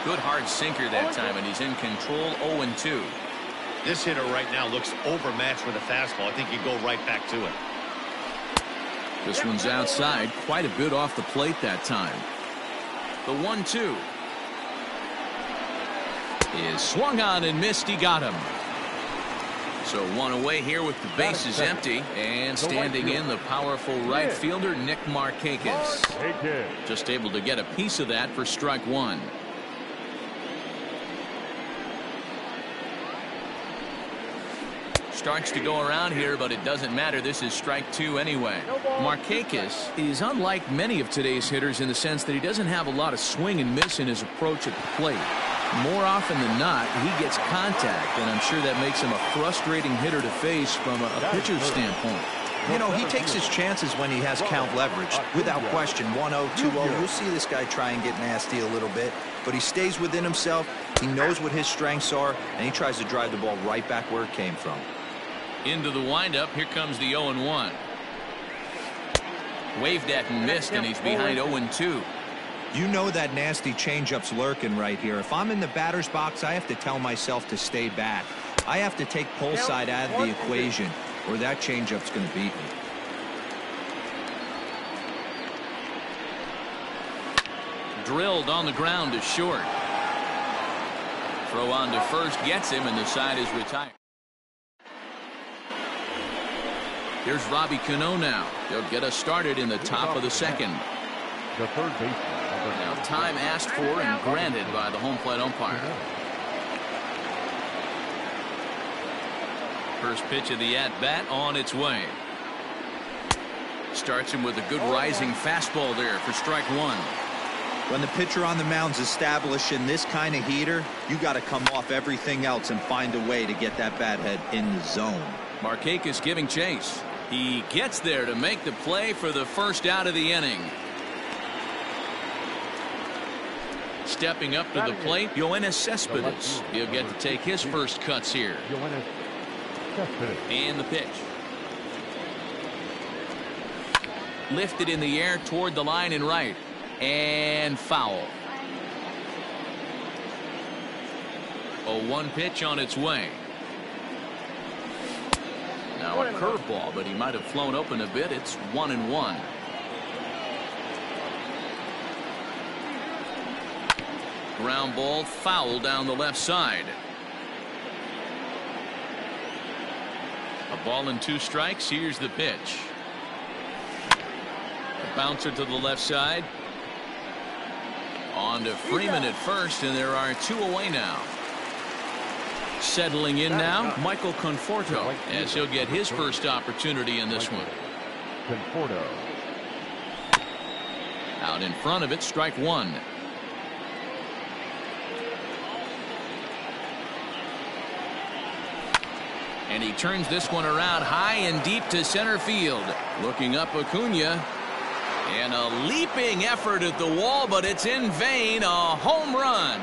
Good hard sinker that time, and he's in control. 0-2. This hitter right now looks overmatched with a fastball. I think you go right back to it. This one's outside, quite a bit off the plate that time. The 1-2 is swung on and missed. He got him. So one away here with the bases empty, and standing in the powerful right fielder Nick Markakis. Just able to get a piece of that for strike one. Starts to go around here, but it doesn't matter. This is strike two anyway. Markakis is unlike many of today's hitters in the sense that he doesn't have a lot of swing and miss in his approach at the plate. More often than not, he gets contact, and I'm sure that makes him a frustrating hitter to face from a pitcher's standpoint. You know, he takes his chances when he has count leverage. Without question, 1-0, 2-0, you'll see this guy try and get nasty a little bit, but he stays within himself. He knows what his strengths are, and he tries to drive the ball right back where it came from. Into the windup. Here comes the 0-1. Waved at and missed, and he's behind 0-2. You know that nasty changeup's lurking right here. If I'm in the batter's box, I have to tell myself to stay back. I have to take pull side out of the equation, or that changeup's going to beat me. Drilled on the ground to short. Throw on to first gets him, and the side is retired. Here's Robbie Cano now. He'll get us started in the top of the second. The third baseman. Now time asked for and granted by the home plate umpire. First pitch of the at-bat on its way. Starts him with a good rising fastball there for strike one. When the pitcher on the mound's establishing this kind of heater, you got to come off everything else and find a way to get that bat head in the zone. Markakis giving chase. He gets there to make the play for the first out of the inning. Stepping up to the plate, Yoenis Cespedes. He'll get to take his first cuts here. And the pitch. Lifted in the air toward the line and right. And foul. 0-1 pitch on its way. Now a curveball, but he might have flown open a bit. It's 1-1. Ground ball foul down the left side. A ball and two strikes. Here's the pitch. A bouncer to the left side. On to Freeman at first, and there are two away now. Settling in now, Michael Conforto, as he'll get his first opportunity in this one. Conforto. Out in front of it, strike one. And he turns this one around high and deep to center field. Looking up Acuna. And a leaping effort at the wall, but it's in vain. A home run.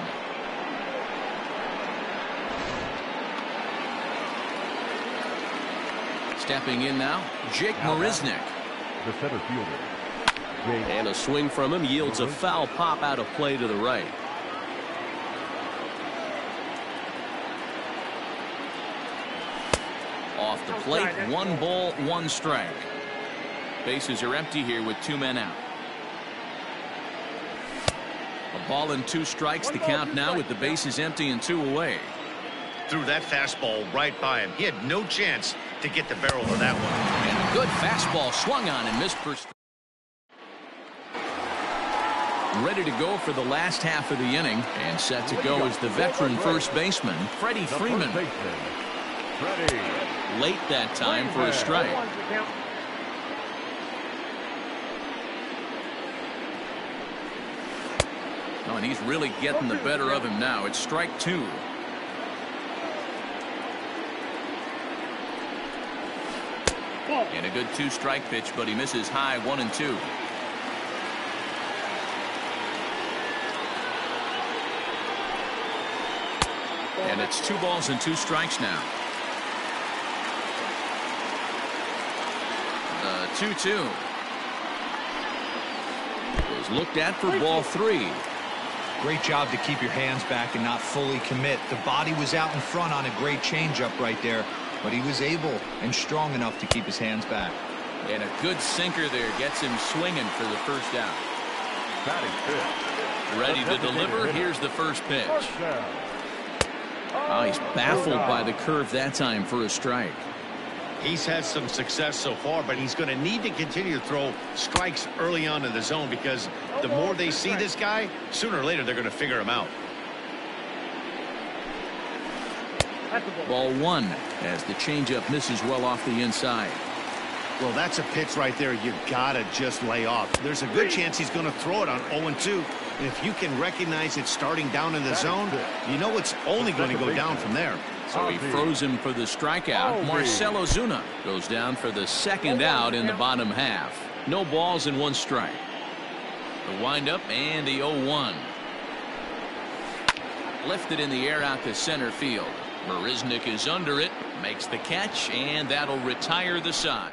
Stepping in now, Jake Marisnick. The center fielder. And a swing from him yields a foul pop out of play to the right. Off the plate, 1 ball, 1 strike. Bases are empty here with 2 men out. A ball and 2 strikes, the count now with the bases empty and 2 away. Threw that fastball right by him. He had no chance to get the barrel of that one. And a good fastball swung on and missed for. Ready to go for the last half of the inning, and set to go is the veteran first baseman, Freddie Freeman. Late that time for a strike. Oh, and he's really getting the better of him now. It's strike 2. And a good 2-strike pitch, but he misses high. 1-2. And it's 2 balls and 2 strikes now. The 2-2 is looked at for ball 3. Great job to keep your hands back and not fully commit. The body was out in front on a great changeup right there, but he was able and strong enough to keep his hands back. And a good sinker there gets him swinging for the first out. Ready to deliver. Here's the first pitch. Oh, he's baffled by the curve that time for a strike. He's had some success so far, but he's going to need to continue to throw strikes early on in the zone, because the more they see this guy, sooner or later they're going to figure him out. Ball one as the changeup misses well off the inside. Well, that's a pitch right there you gotta just lay off. There's a good chance he's going to throw it on 0-2. And if you can recognize it starting down in the zone, you know it's only going to go down from there. So he froze him for the strikeout. Marcell Ozuna goes down for the second out in the bottom half. No balls and one strike. The windup and the 0-1. Lifted in the air out to center field. Marisnick is under it, makes the catch, and that'll retire the side.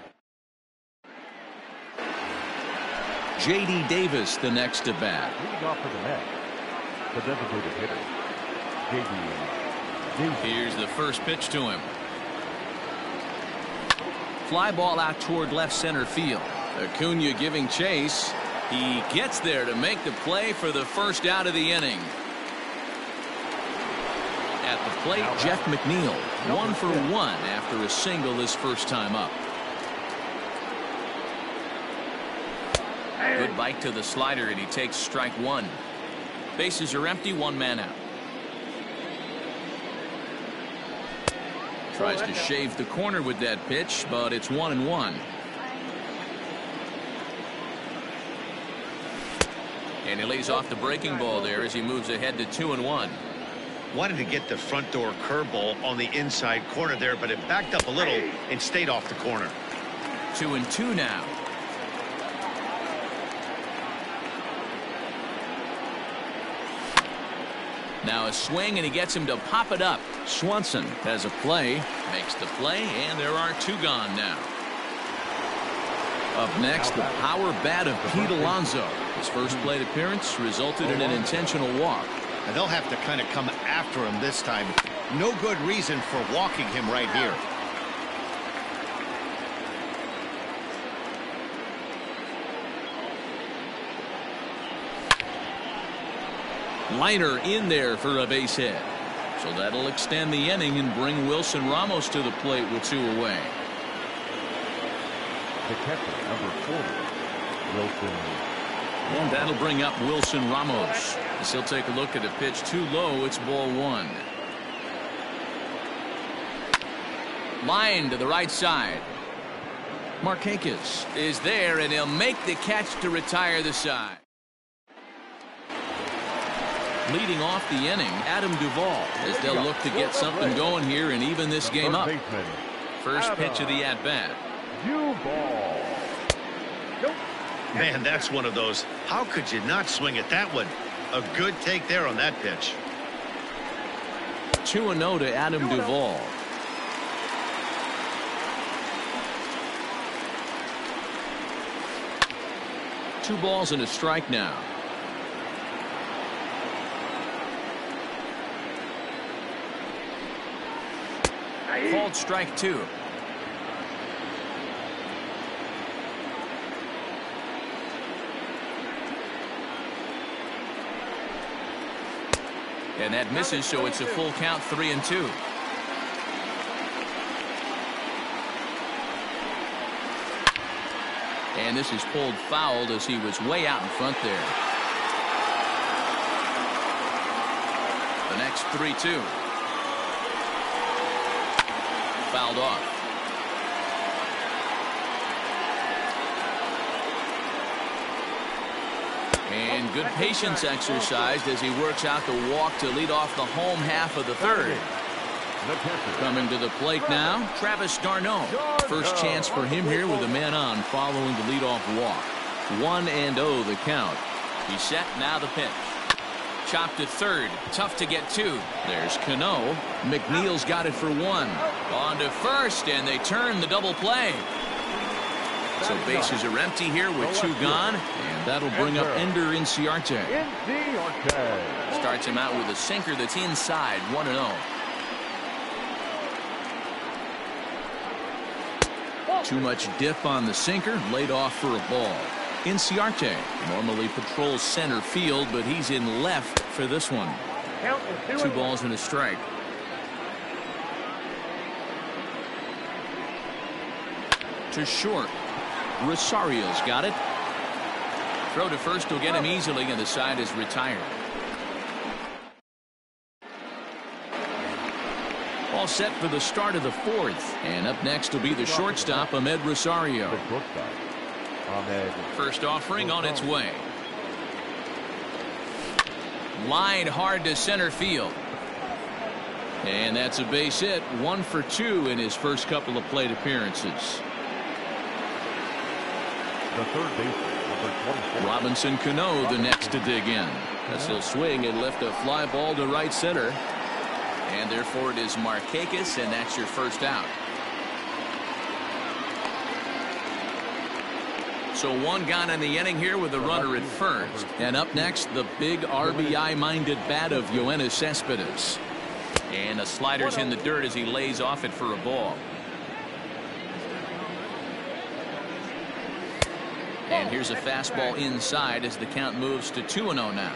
J.D. Davis the next to bat. Leading off for the Mets, the designated hitter, J.D. Davis. Here's the first pitch to him. Fly ball out toward left center field. Acuna giving chase. He gets there to make the play for the first out of the inning. At the plate, Jeff McNeil, 1 for 1 after a single his first time up. Good bite to the slider, and he takes strike one. Bases are empty, one man out. Tries to shave the corner with that pitch, but it's 1-1. And he lays off the breaking ball there as he moves ahead to 2-1. Wanted to get the front door curveball on the inside corner there, but it backed up a little and stayed off the corner. 2-2 now. Now a swing, and he gets him to pop it up. Swanson has a play, makes the play, and there are two gone now. Up next, the power bat of Pete Alonso. His first plate appearance resulted in an intentional walk. And they'll have to kind of come after him this time. No good reason for walking him right here. Liner in there for a base hit. So that'll extend the inning and bring Wilson Ramos to the plate with two away. The catcher, number 40, Wilson. And that'll bring up Wilson Ramos. As he'll take a look at a pitch too low. It's ball one. Line to the right side. Markakis is there, and he'll make the catch to retire the side. Leading off the inning, Adam Duvall, as they'll look to get something going here and even this game up. First pitch of the at-bat. Man, that's one of those. How could you not swing at that one? A good take there on that pitch. 2-0 to Adam Duvall. Two balls and a strike now. Called strike two. And that misses, so it's a full count, 3-2. And this is pulled fouled as he was way out in front there. The next 3-2. Fouled off. And good patience exercised as he works out the walk to lead off the home half of the third. Coming to the plate now, Travis d'Arnaud. First chance for him here with a man on following the leadoff walk. 1-0 the count. He's set, now the pitch. Chopped to third, tough to get to. There's Cano. McNeil's got it for one. On to first, and they turn the double play. So bases are empty here with two gone, and that'll bring up Ender Inciarte. Starts him out with a sinker that's inside, 1-0. Too much dip on the sinker, laid off for a ball. Inciarte normally patrols center field, but he's in left for this one. 2 balls and a strike. To short. Rosario's got it. Throw to first will get him easily, and the side is retired. All set for the start of the 4th. And up next will be the shortstop, Ahmed Rosario. First offering on its way. Line hard to center field. And that's a base hit. 1 for 2 in his first couple of plate appearances. The third baseman, number 24. Robinson Cano, the next to dig in. As he'll swing and lift a fly ball to right center. And therefore it is Markakis, and that's your first out. So 1 gone in the inning here with a runner at first. And up next, the big RBI-minded bat of Yoenis Cespedes. And a slider's in the dirt as he lays off it for a ball. And here's a fastball inside as the count moves to 2-0 now.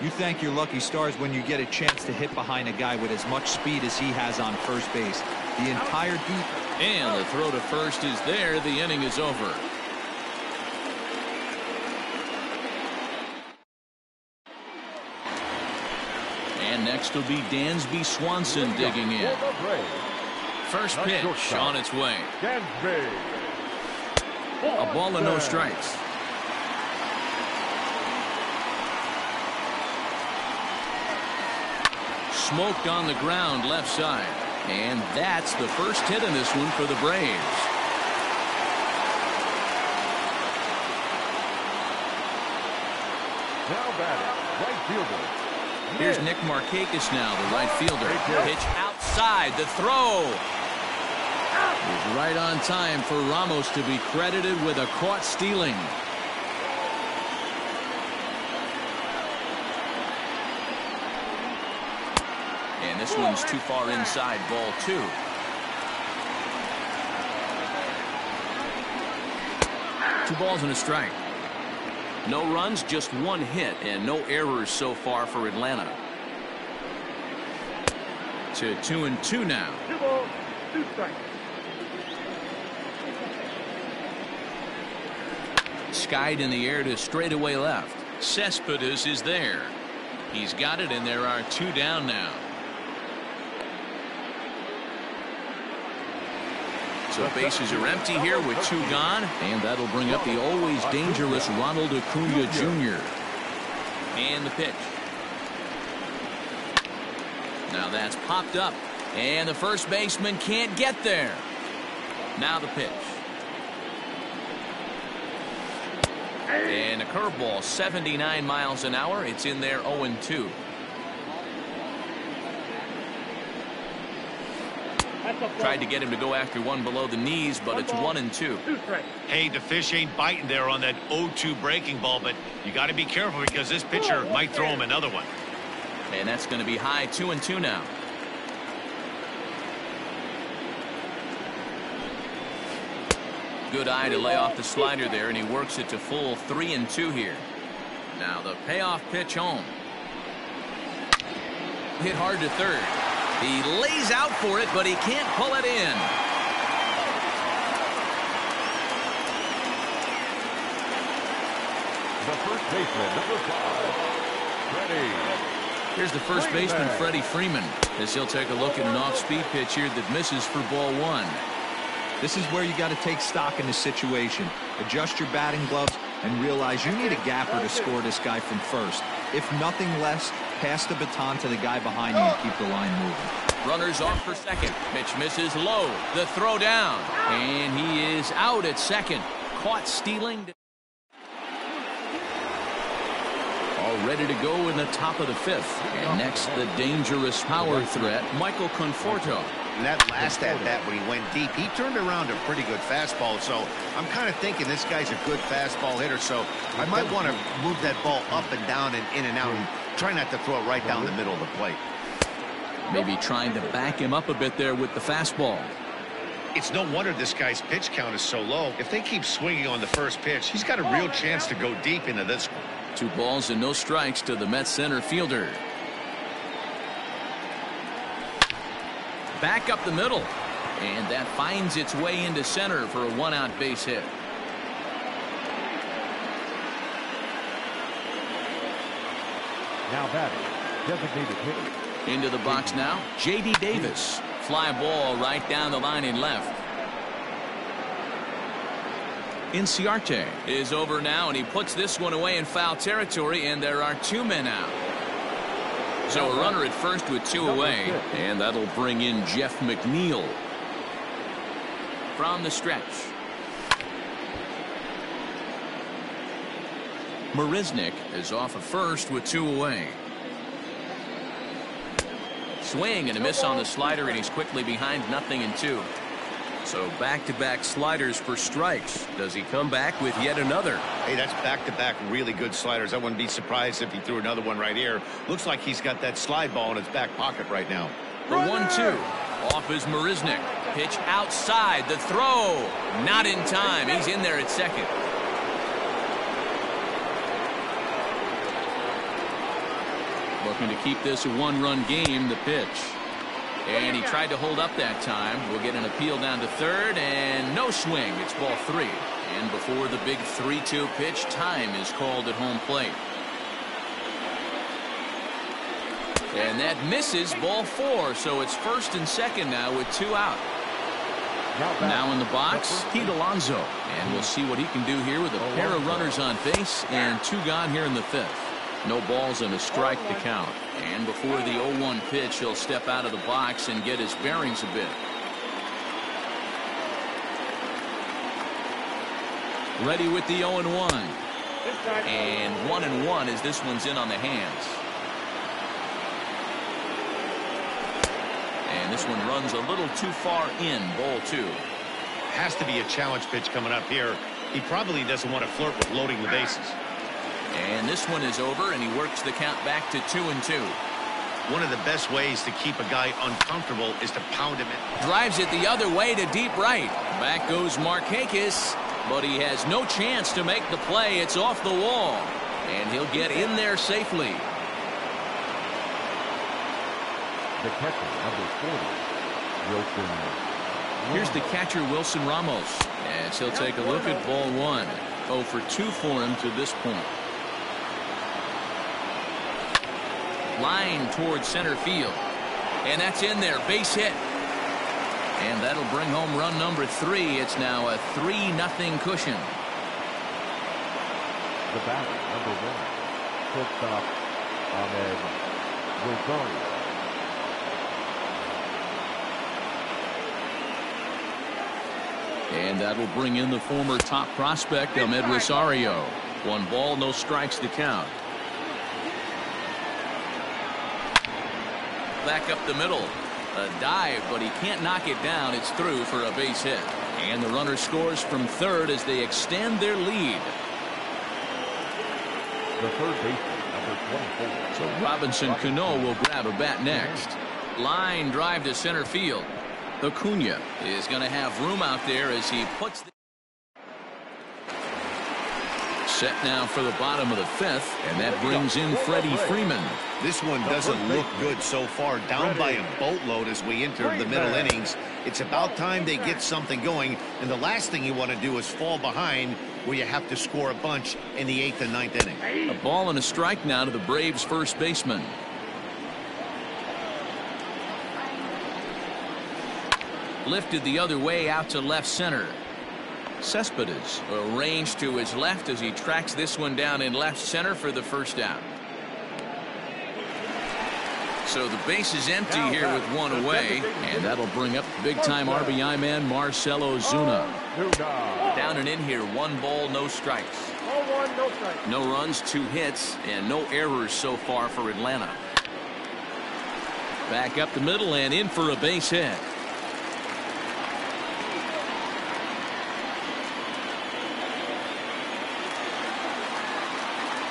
You thank your lucky stars when you get a chance to hit behind a guy with as much speed as he has on first base. The entire defense. And the throw to first is there. The inning is over. And next will be Dansby Swanson digging in. First pitch on its way. A ball and no strikes. Smoked on the ground left side. And that's the first hit in this one for the Braves. Now batting, right fielder. Here's Nick Markakis now, the right fielder. Pitch outside, the throw. Is right on time for Ramos to be credited with a caught stealing. And this one's too far inside, ball 2. Two balls and a strike. No runs, just 1 hit, and no errors so far for Atlanta. To 2-2 now. 2 balls, 2 strikes. Skied in the air to straightaway left. Cespedes is there. He's got it, and there are 2 down now. So bases are empty here with 2 gone, and that'll bring up the always dangerous Ronald Acuna Jr. And the pitch. Now that's popped up, and the first baseman can't get there. Now the pitch. And a curveball, 79 miles an hour. It's in there, 0-2. Tried to get him to go after one below the knees, but it's 1-2. Hey, the fish ain't biting there on that 0-2 breaking ball, but you got to be careful because this pitcher might throw him another one. And that's going to be high, 2-2 now. Good eye to lay off the slider there, and he works it to full 3-2 here. Now the payoff pitch home. Hit hard to third. He lays out for it, but he can't pull it in. The first baseman, number 5, Freddie. Here's the first baseman, Freddie Freeman, as he'll take a look at an off-speed pitch here that misses for ball 1. This is where you got to take stock in the situation. Adjust your batting gloves and realize you need a gapper to score this guy from first. If nothing less, pass the baton to the guy behind you and keep the line moving. Runners off for second. Pitch misses low. The throw down. And he is out at second. Caught stealing. All ready to go in the top of the 5th. And next, the dangerous power threat, Michael Conforto. And that last at-bat when he went deep, he turned around a pretty good fastball. So I'm kind of thinking this guy's a good fastball hitter. So I might want to move that ball up and down and in and out and Try not to throw it right down the middle of the plate. Maybe trying to back him up a bit there with the fastball. It's no wonder this guy's pitch count is so low. If they keep swinging on the first pitch, he's got a real chance to go deep into this one. 2 balls and no strikes to the Mets center fielder. Back up the middle. And that finds its way into center for a 1-out base hit. Now batting, designated hitter. Into the box now, J.D. Davis. Fly ball right down the line in left. Inciarte is over now, and he puts this one away in foul territory, and there are 2 men out. So a runner at first with 2 away, and that'll bring in Jeff McNeil. From the stretch. Marisnick is off at first with 2 away. Swing and a miss on the slider, and he's quickly behind 0-2. So back-to-back sliders for strikes. Does he come back with yet another? Hey, that's back-to-back really good sliders. I wouldn't be surprised if he threw another one right here. Looks like he's got that slide ball in his back pocket right now. The 1-2. Off is Marisnick. Pitch outside. The throw. Not in time. He's in there at second. Looking to keep this a 1-run game, the pitch. And he tried to hold up that time. We'll get an appeal down to third, and no swing. It's ball 3. And before the big 3-2 pitch, time is called at home plate. And that misses, ball 4. So it's first and second now with 2 out. Now in the box, Pete Alonso. And we'll see what he can do here with a pair of runners on base and 2 gone here in the 5th. No balls and a strike to count. And before the 0-1 pitch, he'll step out of the box and get his bearings a bit. Ready with the 0-1. And 1-1 as this one's in on the hands. And this one runs a little too far in, ball 2. Has to be a challenge pitch coming up here. He probably doesn't want to flirt with loading the bases. And this one is over, and he works the count back to 2-2. One of the best ways to keep a guy uncomfortable is to pound him in. Drives it the other way to deep right. Back goes Markakis, but he has no chance to make the play. It's off the wall, and he'll get in there safely. The catcher, number 40, Wilson. Here's the catcher, Wilson Ramos, as he'll take a look at ball 1. 0 for 2 for him to this point. Line towards center field. And that's in there. Base hit. And that'll bring home run number 3. It's now a 3-0 cushion. The batter, number 1, shortstop Ahmed Rosario. And that'll bring in the former top prospect, Ahmed Rosario. 1 ball, no strikes to count. Back up the middle. A dive, but he can't knock it down. It's through for a base hit. And the runner scores from third as they extend their lead. The third baseman, number 24. So Robinson Cano will grab a bat next. Line drive to center field. Acuna is going to have room out there as he puts the set now for the bottom of the 5th, and that brings in Freddie Freeman. This one doesn't look good so far. Down by a boatload as we enter the middle innings. It's about time they get something going, and the last thing you want to do is fall behind where you have to score a bunch in the 8th and 9th inning. A ball and a strike now to the Braves first baseman. Lifted the other way out to left center. Cespedes arranged to his left as he tracks this one down in left center for the first out. So the base is empty here with 1 away, and that'll bring up big-time RBI man Marcell Ozuna. Down and in here, 1 ball, no strikes. No runs, 2 hits, and no errors so far for Atlanta. Back up the middle and in for a base hit.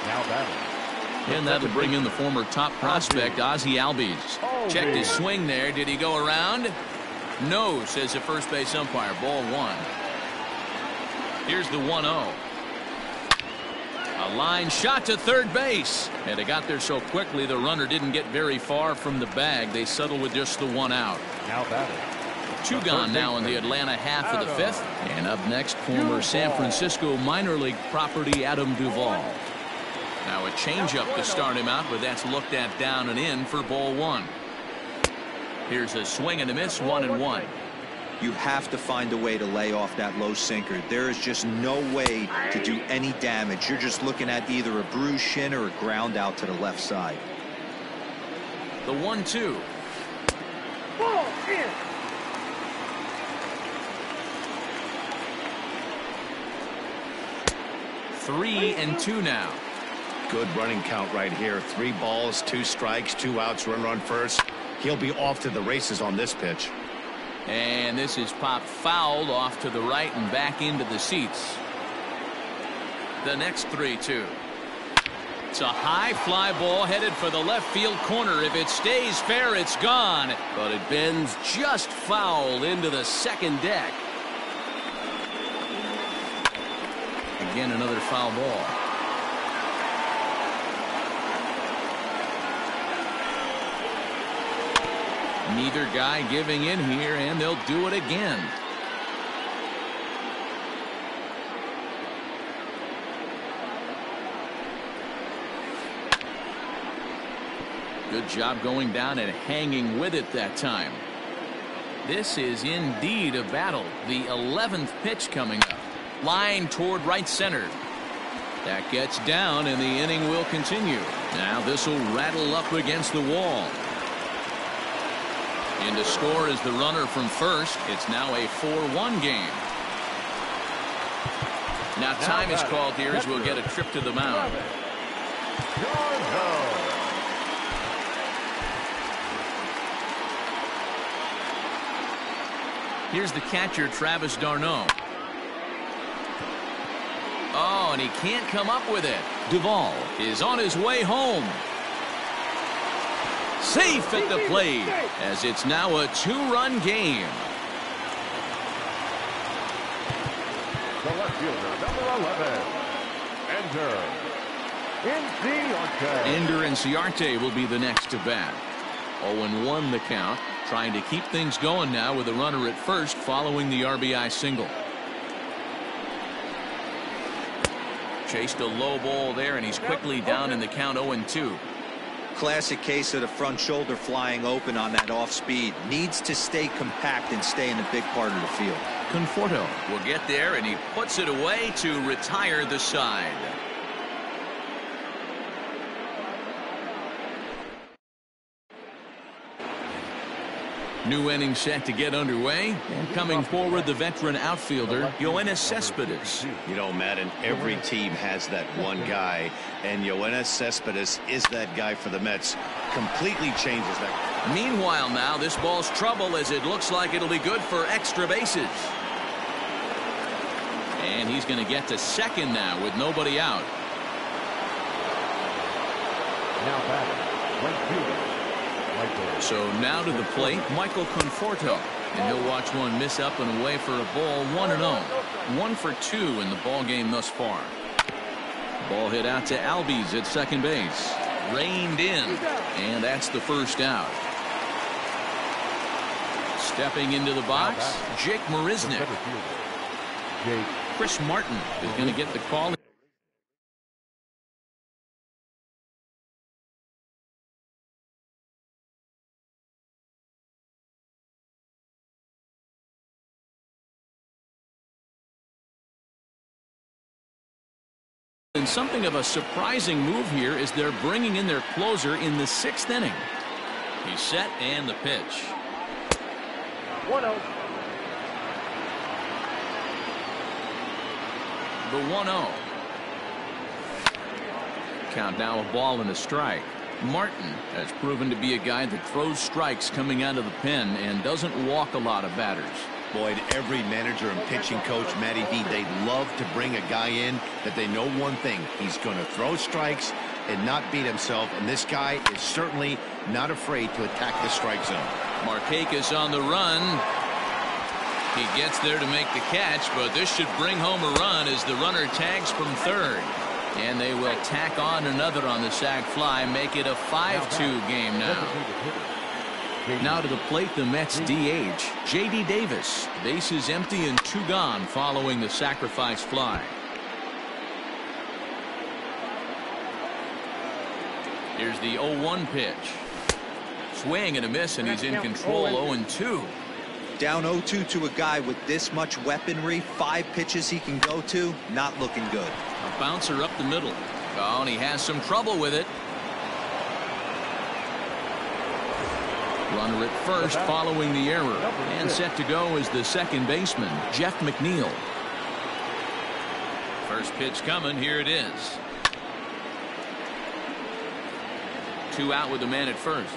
Now batting, And that'll bring in the former top prospect, Ozzie Albies. Checked his swing there. Did he go around? No, says the first base umpire. Ball 1. Here's the 1-0. A line shot to third base. And it got there so quickly the runner didn't get very far from the bag. They settled with just the 1 out. Now batting. 2 gone now in the Atlanta half of the 5th. And up next, former San Francisco minor league property Adam Duvall. Now a changeup to start him out, but that's looked at down and in for ball 1. Here's a swing and a miss, 1-1. You have to find a way to lay off that low sinker. There is just no way to do any damage. You're just looking at either a bruised shin or a ground out to the left side. The 1-2. 3-2 now. Good running count right here. 3 balls, 2 strikes, 2 outs, runner on first. He'll be off to the races on this pitch. And this is popped fouled off to the right and back into the seats. The next 3-2. It's a high fly ball headed for the left field corner. If it stays fair, it's gone. But it bends just foul into the second deck. Again, another foul ball. Neither guy giving in here, and they'll do it again. Good job going down and hanging with it that time. This is indeed a battle. The 11th pitch coming up. Line toward right center. That gets down, and the inning will continue. Now this will rattle up against the wall. In to score is the runner from first. It's now a 4-1 game. Now time is called here as we'll get a trip to the mound. Here's the catcher, Travis d'Arnaud. Oh, and he can't come up with it. Duvall is on his way home. Safe at the plate, as it's now a 2-run game. The left fielder, number 11, Ender Inciarte will be the next to bat. 0-1 the count, trying to keep things going now with a runner at first following the RBI single. Chased a low ball there, and he's quickly down in the count. 0-2. Classic case of the front shoulder flying open on that off speed. Needs to stay compact and stay in the big part of the field. Conforto will get there, and he puts it away to retire the side. New inning set to get underway, and coming forward the veteran outfielder Yoenis Cespedes. You know, Madden, every team has that one guy, and Yoenis Cespedes is that guy for the Mets. Completely changes that. Meanwhile now this ball's trouble, as it looks like it'll be good for extra bases. And he's going to get to second now with nobody out. now batting, right fielder. So now to the plate, Michael Conforto, and he'll watch one miss up and away for a ball. 1-0. 1 for 2 in the ball game thus far. Ball hit out to Albies at second base. Reined in, and that's the first out. Stepping into the box, Jake Marisnick. Chris Martin is going to get the call. And something of a surprising move here is they're bringing in their closer in the 6th inning. He's set and the pitch. 1-0. The 1-0. Count now a ball and a strike. Martin has proven to be a guy that throws strikes coming out of the pen and doesn't walk a lot of batters. Boyd, every manager and pitching coach, Matty V, they'd love to bring a guy in that they know one thing. He's going to throw strikes and not beat himself, and this guy is certainly not afraid to attack the strike zone. Markakis on the run. He gets there to make the catch, but this should bring home a run as the runner tags from third. And they will tack on another on the sac fly, make it a 5-2 game now. Now to the plate, the Mets DH, J.D. Davis. Bases empty and 2 gone following the sacrifice fly. Here's the 0-1 pitch. Swing and a miss, and he's in control. 0-2. Down 0-2 to a guy with this much weaponry, 5 pitches he can go to, not looking good. A bouncer up the middle. Oh, and he has some trouble with it. Runner at first following the error. And set to go is the second baseman, Jeff McNeil. First pitch coming. Here it is. 2 out with the man at first.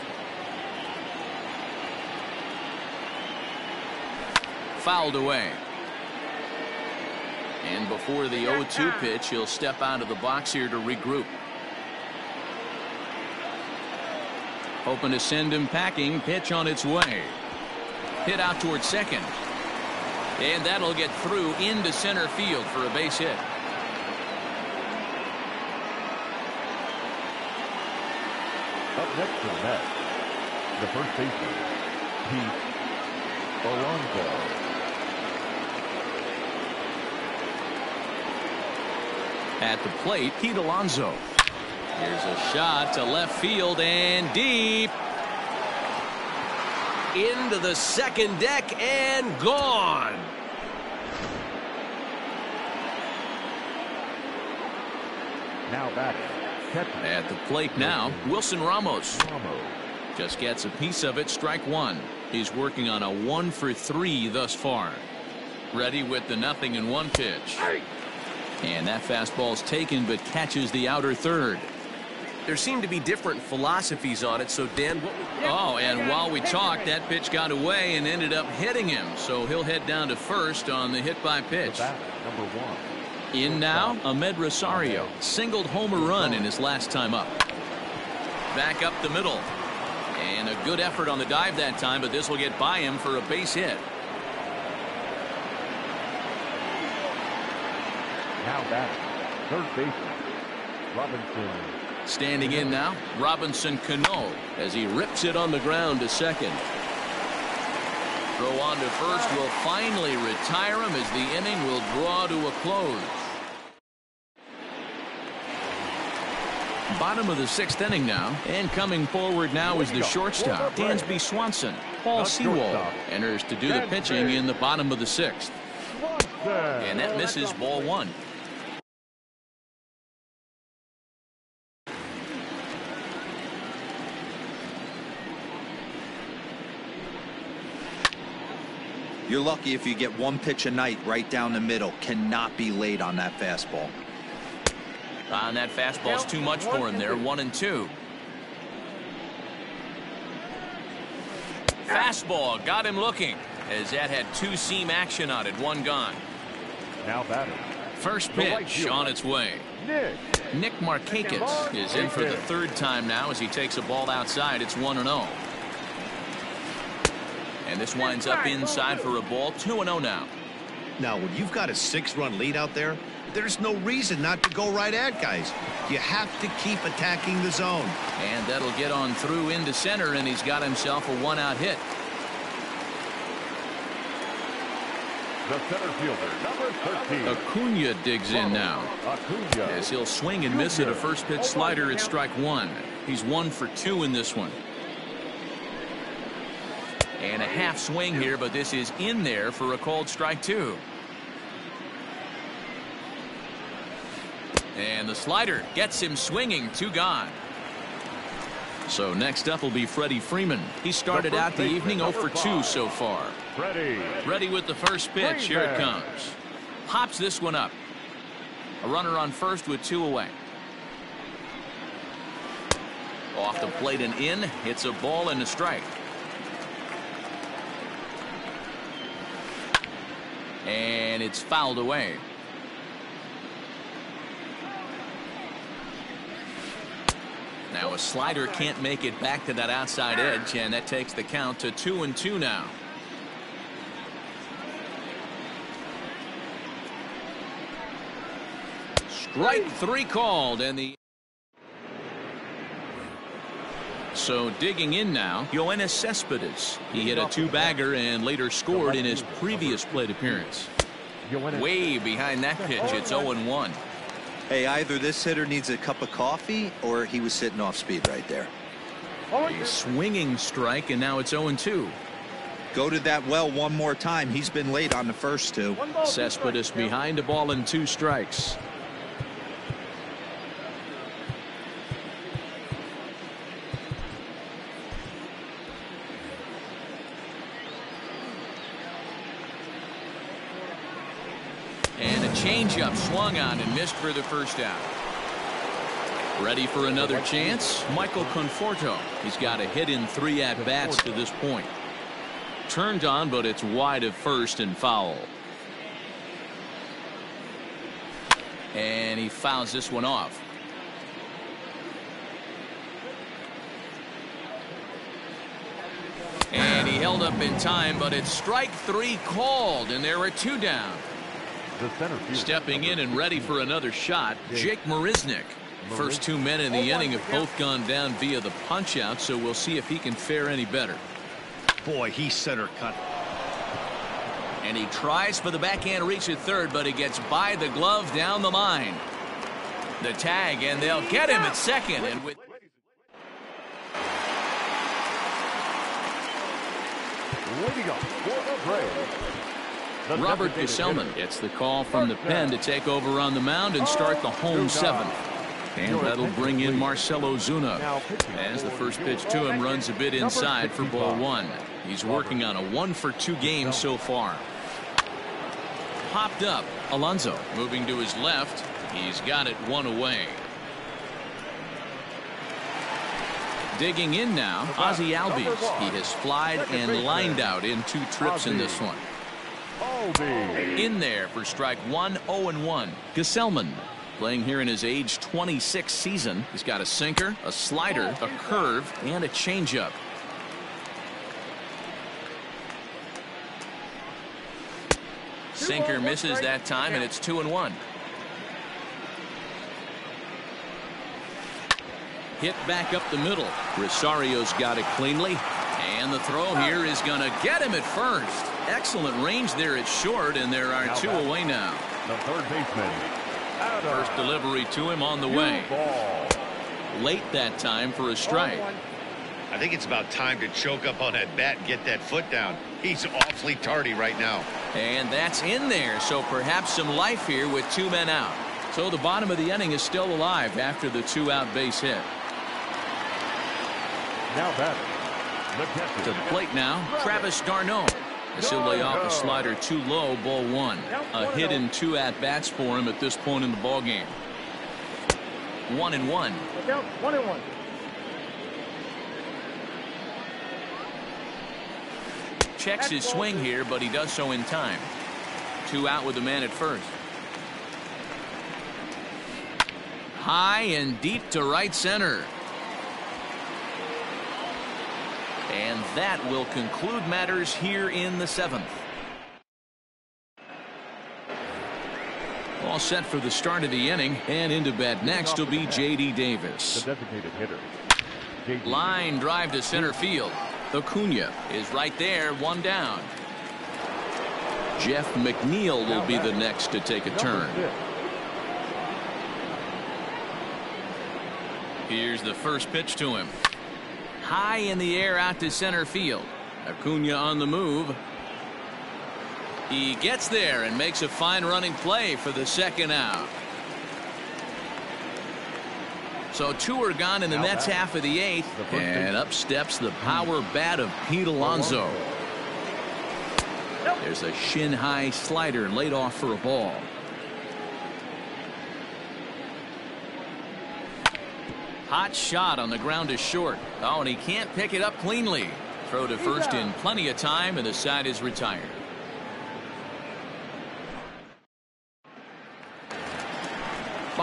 Fouled away. And before the 0-2 pitch, he'll step out of the box here to regroup. Hoping to send him packing. Pitch on its way. Hit out towards second. And that'll get through into center field for a base hit. Up next to the Mets, the first baseman, Pete Alonso. At the plate, Pete Alonso. Here's a shot to left field and deep. Into the second deck and gone. Now batting. At the plate now, Wilson Ramos. Just gets a piece of it, strike 1. He's working on a 1-for-3 thus far. Ready with the 0-1 pitch. And that fastball's taken, but catches the outer third. There seem to be different philosophies on it, so Dan, oh, and while we talked, that pitch got away and ended up hitting him, so he'll head down to first on the hit by pitch. Number 1. In now, Ahmed Rosario singled home a run in his last time up. Back up the middle, and a good effort on the dive that time, but this will get by him for a base hit. Now batting. Third baseman, Robinson. Standing in now, Robinson Cano, as he rips it on the ground to second. Throw on to first will finally retire him as the inning will draw to a close. Bottom of the 6th inning now, and coming forward now is the shortstop, Dansby Swanson. Paul Sewald enters to do the pitching in the bottom of the 6th. And that misses, ball 1. You're lucky if you get 1 pitch a night right down the middle. Cannot be late on that fastball. And that fastball's too much for him there. 1-2. Fastball got him looking, as that had 2-seam action on it. 1 gone. Now batting. First pitch on its way. Nick Markakis is in for the 3rd time now as he takes a ball outside. It's 1-0. And this winds up inside for a ball. 2-0 now. Now, when you've got a 6-run lead out there, there's no reason not to go right at guys. You have to keep attacking the zone. And that'll get on through into center, and he's got himself a 1-out hit. The center fielder, number 13. Acuna digs in now. As he'll swing and miss at a first pitch slider at strike 1. He's 1 for 2 in this one. And a half swing here, but this is in there for a called strike 2. And the slider gets him swinging. 2 gone. So next up will be Freddie Freeman. He started out the evening 0 for 2 so far. Ready with the first pitch. Here it comes. Pops this one up. A runner on first with 2 away. Off the plate and in. Hits a ball and a strike. And it's fouled away. Now a slider can't make it back to that outside edge, and that takes the count to 2-2 now. Strike 3 called, and so digging in now, Yoenis Cespedes. He hit a 2-bagger and later scored in his previous plate appearance. Way behind that pitch, it's 0-1. Hey, either this hitter needs a cup of coffee or he was sitting off speed right there. A swinging strike, and now it's 0-2. Go to that well one more time. He's been late on the first two. Cespedes behind a ball and 2 strikes. And a changeup swung on and missed for the first out. Ready for another chance? Michael Conforto. He's got a hit in 3 at-bats to this point. Turned on, but it's wide of first and foul. And he fouls this one off. And he held up in time, but it's strike 3 called, and there are 2 down. Stepping in and ready for another shot, Jake Marisnick. First 2 men in the inning have both gone down via the punch-out, so we'll see if he can fare any better. Boy, he center cut. And he tries for the backhand reach at third, but he gets by the glove down the line. The tag, and they'll get him at second. And with Robert Gesellman gets the call from the pen to take over on the mound and start the home 7th. And that'll bring in Marcell Ozuna. As the first pitch to him runs a bit inside for ball 1. He's working on a 1-for-2 game so far. Popped up. Alonso moving to his left. He's got it 1 away. Digging in now, Ozzie Albies. He has flied and lined out in 2 trips in this one. In there for strike 1, 0-1. Gesellman playing here in his age 26 season. He's got a sinker, a slider, a curve, and a changeup. Sinker misses that time, and it's 2-1. Hit back up the middle. Rosario's got it cleanly. And the throw here is going to get him at first. Excellent range there at short, and there are 2 away now. The third baseman. First delivery to him on the way. Late that time for a strike. I think it's about time to choke up on that bat and get that foot down. He's awfully tardy right now. And that's in there, so perhaps some life here with 2 men out. So the bottom of the inning is still alive after the 2-out base hit. Now batter. To the plate now, Travis d'Arnaud. As he'll lay off a slider too low, ball 1. A hit in 2 at-bats for him at this point in the ballgame. 1-1. 1-1. Checks his swing here, but he does so in time. 2 out with the man at first. High and deep to right center. And that will conclude matters here in the 7th. All set for the start of the inning, and into bat next will be J.D. Davis. The designated hitter. Line drive to center field. Acuna is right there, 1 down. Jeff McNeil will be the next to take a turn. Here's the first pitch to him. High in the air out to center field. Acuna on the move. He gets there and makes a fine running play for the 2nd out. So 2 are gone in the Mets half of the 8th. And up steps the power bat of Pete Alonso. There's a shin high slider laid off for a ball. Hot shot on the ground to short. Oh, and he can't pick it up cleanly. Throw to first in plenty of time, and the side is retired.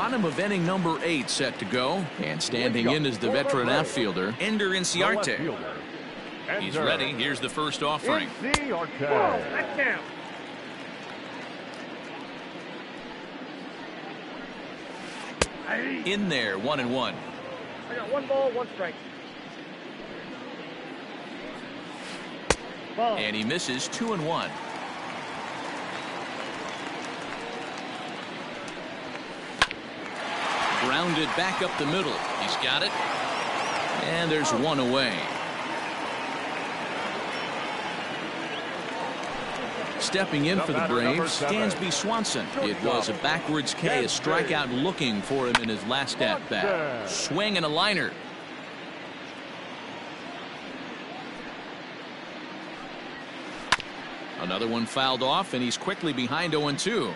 Bottom of inning number 8 set to go. And standing in is the veteran outfielder, Ender Inciarte. He's ready. Here's the first offering. In there, 1-1. I got 1 ball, 1 strike. Ball. And he misses 2-1. Grounded back up the middle. He's got it. And there's 1 away. Stepping in for the Braves, Dansby Swanson. It was a backwards K, a strikeout looking for him in his last at-bat. Swing and a liner. Another one fouled off, and he's quickly behind 0-2.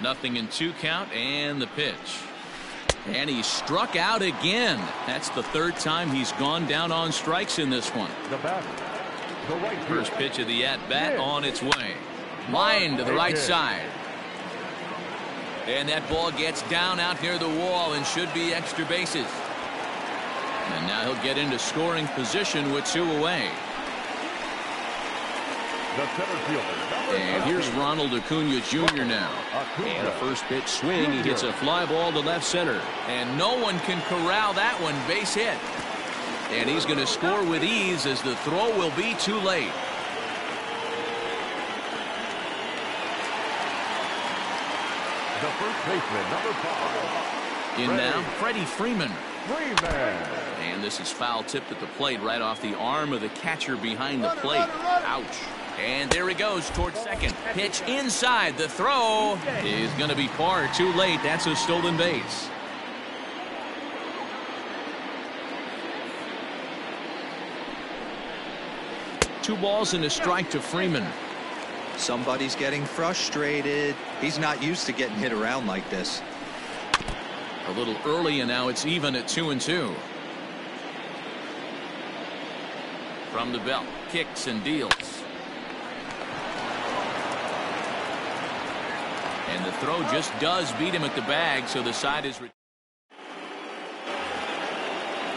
Nothing in 2 count, and the pitch. And he struck out again. That's the 3rd time he's gone down on strikes in this one. First pitch of the at-bat on its way. Line to the right side. And that ball gets down out near the wall and should be extra bases. And now he'll get into scoring position with 2 away. And here's Ronald Acuna Jr. now. And a first pitch swing. He hits a fly ball to left center. And no one can corral that one. Base hit. And he's going to score with ease as the throw will be too late. The first baseman, number 5. In now, Freddie Freeman. And this is foul tipped at the plate right off the arm of the catcher behind the plate. Ouch. And there he goes towards second. Pitch inside. The throw is going to be far too late. That's a stolen base. Two balls and a strike to Freeman. Somebody's getting frustrated. He's not used to getting hit around like this. A little early, and now it's even at 2-2. From the belt, kicks and deals. And the throw just does beat him at the bag, so the side is...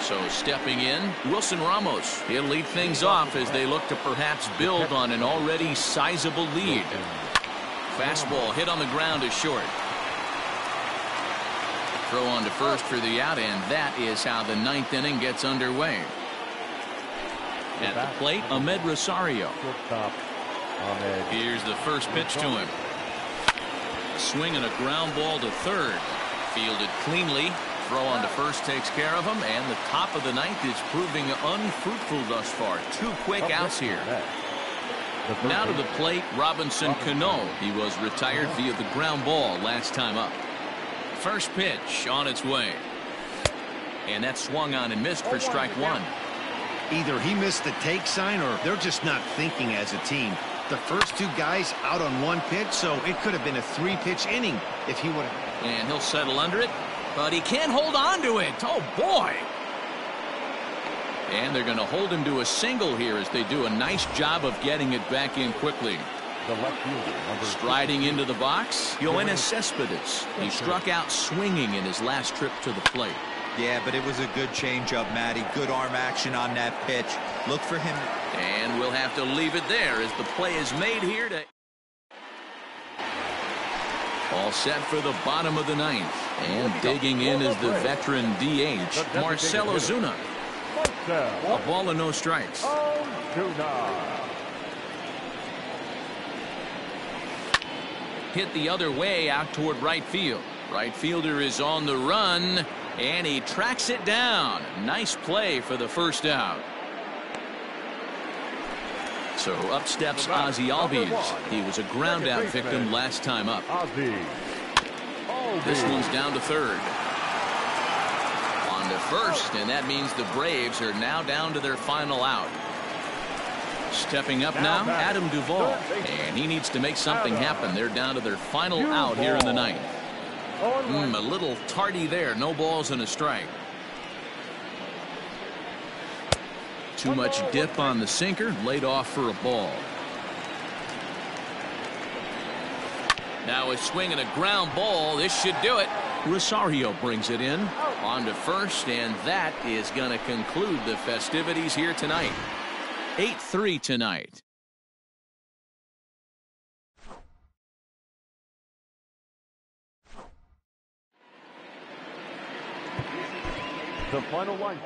So stepping in, Wilson Ramos. He'll lead things off as they look to perhaps build on an already sizable lead. Fastball hit on the ground is short. Throw on to first for the out, and that is how the 9th inning gets underway. At the plate, Ahmed Rosario. Here's the first pitch to him. Swing and a ground ball to third. Fielded cleanly. Throw on to first takes care of him, and the top of the 9th is proving unfruitful thus far. 2 quick outs here. Now to the plate, Robinson Cano. He was retired via the ground ball last time up. First pitch on its way. And that swung on and missed for strike 1. Either he missed the take sign or they're just not thinking as a team. The first 2 guys out on 1 pitch, so it could have been a 3-pitch inning if he would have. And he'll settle under it, but he can't hold on to it. Oh, boy. And they're going to hold him to a single here as they do a nice job of getting it back in quickly. Striding into the box, Yoenis Cespedes. He struck out swinging in his last trip to the plate. Yeah, but it was a good changeup, Matty. Good arm action on that pitch. Look for him. And we'll have to leave it there as the play is made here to... All set for the bottom of the 9th. And digging in is the veteran DH, Marcell Ozuna. A ball and no strikes. Hit the other way out toward right field. Right fielder is on the run, and he tracks it down. Nice play for the first out. So up steps Ozzy Albies. He was a ground out victim last time up. This one's down to third. On to first, and that means the Braves are now down to their final out. Stepping up now, Adam Duvall, and he needs to make something happen. They're down to their final out here in the 9th. A little tardy there. No balls and a strike. Too much dip on the sinker. Laid off for a ball. Now a swing and a ground ball. This should do it. Rosario brings it in. On to first, and that is going to conclude the festivities here tonight. 8-3 tonight. The final line.